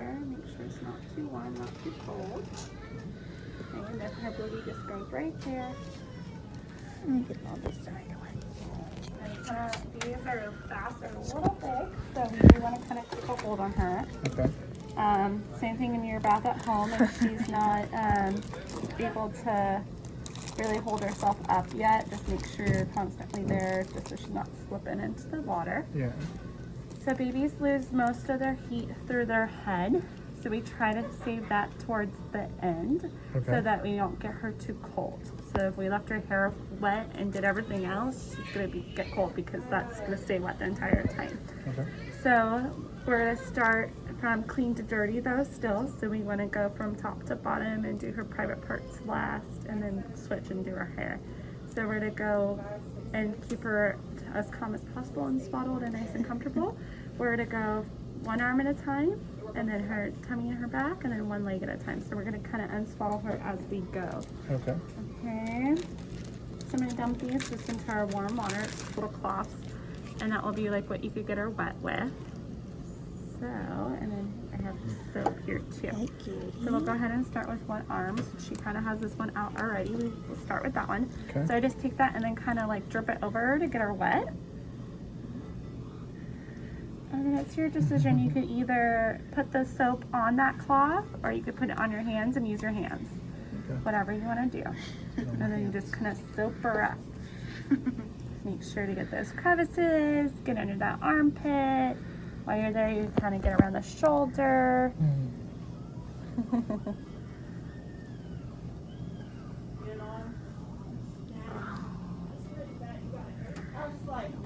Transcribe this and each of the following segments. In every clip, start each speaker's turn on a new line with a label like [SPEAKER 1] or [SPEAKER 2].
[SPEAKER 1] water. Make sure it's not too warm, not too cold. And then her booty just goes right there.
[SPEAKER 2] Let me get all this side away.
[SPEAKER 1] These are fast and a little big, so we do want to kind of keep a hold on her.
[SPEAKER 3] Okay.
[SPEAKER 1] Same thing in your bath at home if she's not able to really hold herself up yet. Just make sure you're constantly there just so she's not slipping into the water.
[SPEAKER 3] Yeah.
[SPEAKER 1] So babies lose most of their heat through their head. So we try to save that towards the end so that we don't get her too cold. So if we left her hair wet and did everything else, she's going to get cold because that's going to stay wet the entire time.
[SPEAKER 3] Okay.
[SPEAKER 1] So we're going to start from clean to dirty though still. So we want to go from top to bottom and do her private parts last and then switch and do her hair. So we're going to go and keep her as calm as possible and swaddled and nice and comfortable. We're going to go one arm at a time, and then her tummy and her back, and then one leg at a time. So we're going to kind of unswaddle her as we go.
[SPEAKER 3] Okay.
[SPEAKER 1] Okay. So I'm going to dump these just into our warm water. It's just little cloths, and that will be like what you could get her wet with. So, and then I have soap here too.
[SPEAKER 2] Thank you.
[SPEAKER 1] So we'll go ahead and start with one arm. So she kind of has this one out already. We'll start with that one.
[SPEAKER 3] Okay.
[SPEAKER 1] So I just take that and then kind of like drip it over her to get her wet. And then it's your decision. You could either put the soap on that cloth or you could put it on your hands and use your hands.
[SPEAKER 3] Okay.
[SPEAKER 1] Whatever you want to do. And then you just kind of soap her up. Make sure to get those crevices, get under that armpit. While you're there, you kind of get around the shoulder.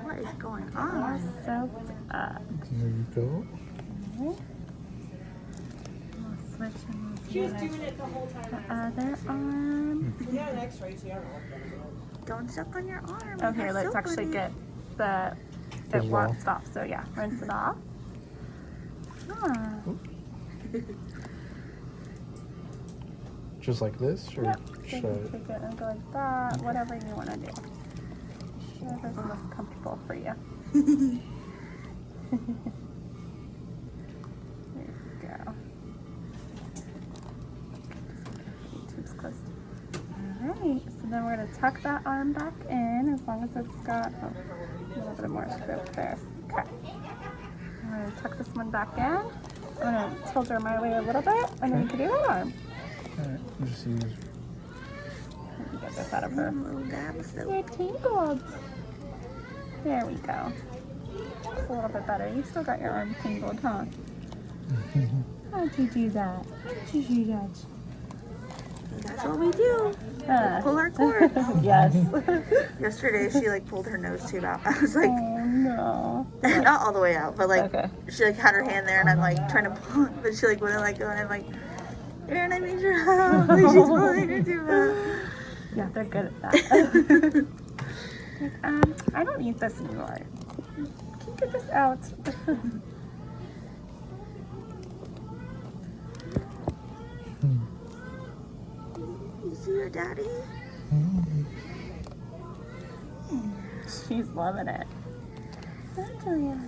[SPEAKER 2] What is going on?
[SPEAKER 1] Soaked up.
[SPEAKER 3] There you go.
[SPEAKER 1] Okay. We'll switch and we'll
[SPEAKER 4] She was doing it the whole time.
[SPEAKER 1] the other arm.
[SPEAKER 4] We got an x-ray, so you don't know.
[SPEAKER 2] Don't suck on your arm. It
[SPEAKER 1] Okay,
[SPEAKER 2] has
[SPEAKER 1] let's
[SPEAKER 2] soap
[SPEAKER 1] actually
[SPEAKER 2] in it.
[SPEAKER 1] get the
[SPEAKER 3] As well.
[SPEAKER 1] won't stop. So yeah, rinse it off. Ah.
[SPEAKER 3] Just like this, or
[SPEAKER 1] Yep. So
[SPEAKER 3] should
[SPEAKER 1] you
[SPEAKER 3] I?
[SPEAKER 1] take it and go like that. Whatever you want to do. Whatever's most comfortable for you. There you go. Tubes closed. Alright, so then we're going to tuck that arm back in as long as it's got a little bit more soap there. Okay. I'm going to tuck this one back in. I'm going to tilt her my way a little bit and then we can do that arm.
[SPEAKER 3] Alright, just use.
[SPEAKER 1] Let me get this out of her.
[SPEAKER 2] Little dab of soap.
[SPEAKER 1] You're tangled. There we go. It's a little bit better. You still got your arm tangled, huh? How'd you do that? How'd you do that?
[SPEAKER 2] That's what we do. Pull our cords.
[SPEAKER 1] Yes.
[SPEAKER 2] Yesterday, she like pulled her nose tube out. I was like,
[SPEAKER 1] Oh no.
[SPEAKER 2] not all the way out, but like
[SPEAKER 1] Okay.
[SPEAKER 2] she like had her hand there, and I'm like trying to pull it, but she like wouldn't let go, and I'm like, Erin, I made your house. Like she's pulling her tube out.
[SPEAKER 1] Yeah, they're good at that. Like, I don't need this anymore. Can you get this out?
[SPEAKER 2] You see your daddy?
[SPEAKER 1] She's loving it. Hi, Julia.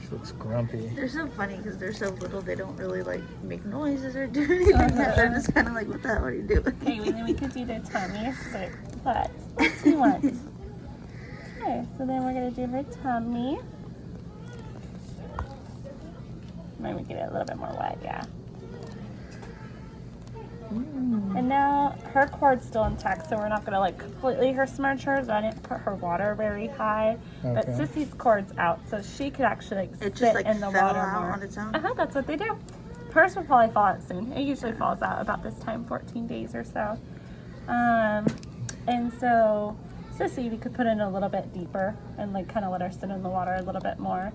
[SPEAKER 3] She looks grumpy.
[SPEAKER 2] They're so funny because they're so little. They don't really like make noises or do anything. They're just kind of like, what the hell are you doing?
[SPEAKER 1] Okay, and then we could do their tummy. So, what do you want? Okay, so then we're going to do her tummy. Maybe get it a little bit more wet, yeah. And now her cord's still intact, so we're not going to like completely smudge hers. I didn't put her water very high, but
[SPEAKER 3] Okay.
[SPEAKER 1] Sissy's cord's out, so she could actually like
[SPEAKER 2] It
[SPEAKER 1] sit
[SPEAKER 2] just like
[SPEAKER 1] in the
[SPEAKER 2] fell
[SPEAKER 1] water
[SPEAKER 2] out
[SPEAKER 1] more.
[SPEAKER 2] on its own.
[SPEAKER 1] That's what they do. Hers will probably fall out soon. It usually falls out about this time, 14 days or so. And so Sissy, we could put in a little bit deeper and like kind of let her sit in the water a little bit more.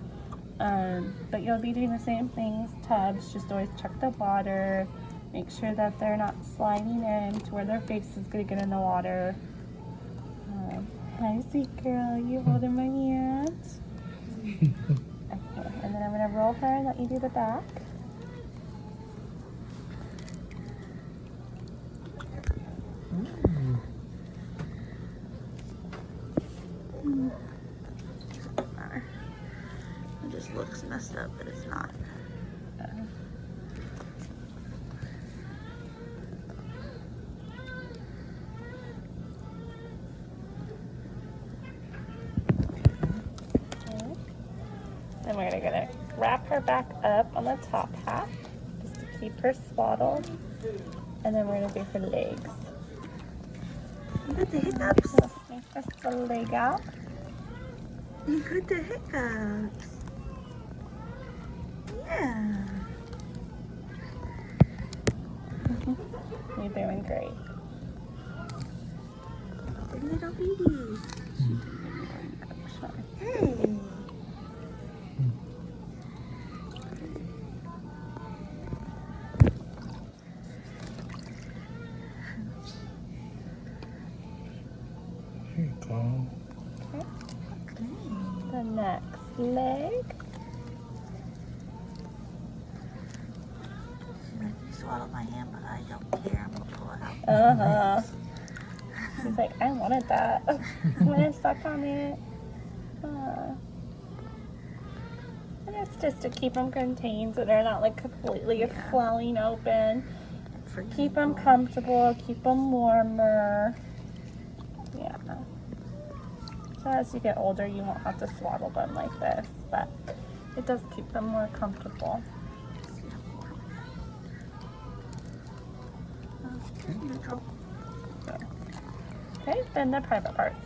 [SPEAKER 1] But you'll be doing the same things. Tubs, just always check the water. Make sure that they're not sliding in to where their face is going to get in the water. Hi, sweet girl. You holding my hand? Okay, and then I'm going to roll her and let you do the back.
[SPEAKER 2] Doesn't matter. It just looks messed up, but it's not.
[SPEAKER 1] Then we're gonna wrap her back up on the top half just to keep her swaddled. And then we're gonna do her legs.
[SPEAKER 2] You got the hiccups.
[SPEAKER 1] Let's make this the leg out.
[SPEAKER 2] You got the hiccups. Yeah.
[SPEAKER 1] You're doing great.
[SPEAKER 2] The little baby. Hey.
[SPEAKER 3] Here you go.
[SPEAKER 1] The next leg.
[SPEAKER 2] She's like, you swallowed my hand, but I don't care. I'm gonna pull it out.
[SPEAKER 1] Uh-huh. She's like, I wanted that. I'm gonna suck on it. And it's just to keep them contained so they're not like completely flowing open. Keep them comfortable, keep them warmer. Yeah. So as you get older, you won't have to swaddle them like this, but it does keep them more comfortable.
[SPEAKER 2] Neutral.
[SPEAKER 1] Okay, then the private parts.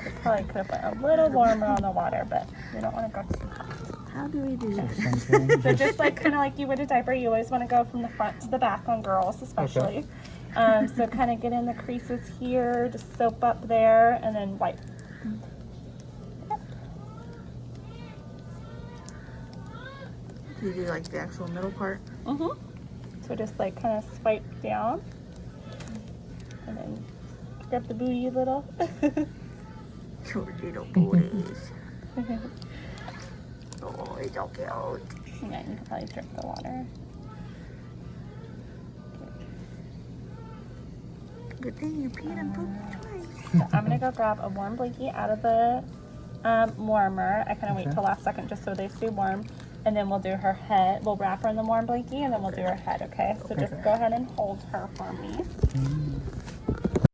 [SPEAKER 1] We probably could have went a little warmer on the water, but we don't want to go too hot.
[SPEAKER 2] How do we do this?
[SPEAKER 3] Something.
[SPEAKER 1] So just like kind of like you would a diaper, you always want to go from the front to the back on girls especially. So kind of get in the creases here, just soap up there, and then wipe.
[SPEAKER 2] Do you do like the actual middle part?
[SPEAKER 1] So just like kind of swipe down, and then grab the booty a little.
[SPEAKER 2] Your little booties. Oh, it's so cute.
[SPEAKER 1] Yeah, you can probably drip the water.
[SPEAKER 2] Good thing you peed and pooped twice.
[SPEAKER 1] So I'm gonna go grab a warm blanket out of the warmer. I kind of wait till last second just so they stay warm. And then we'll do her head. We'll wrap her in the warm blanket and then we'll do her head, okay? So just go ahead and hold her for me.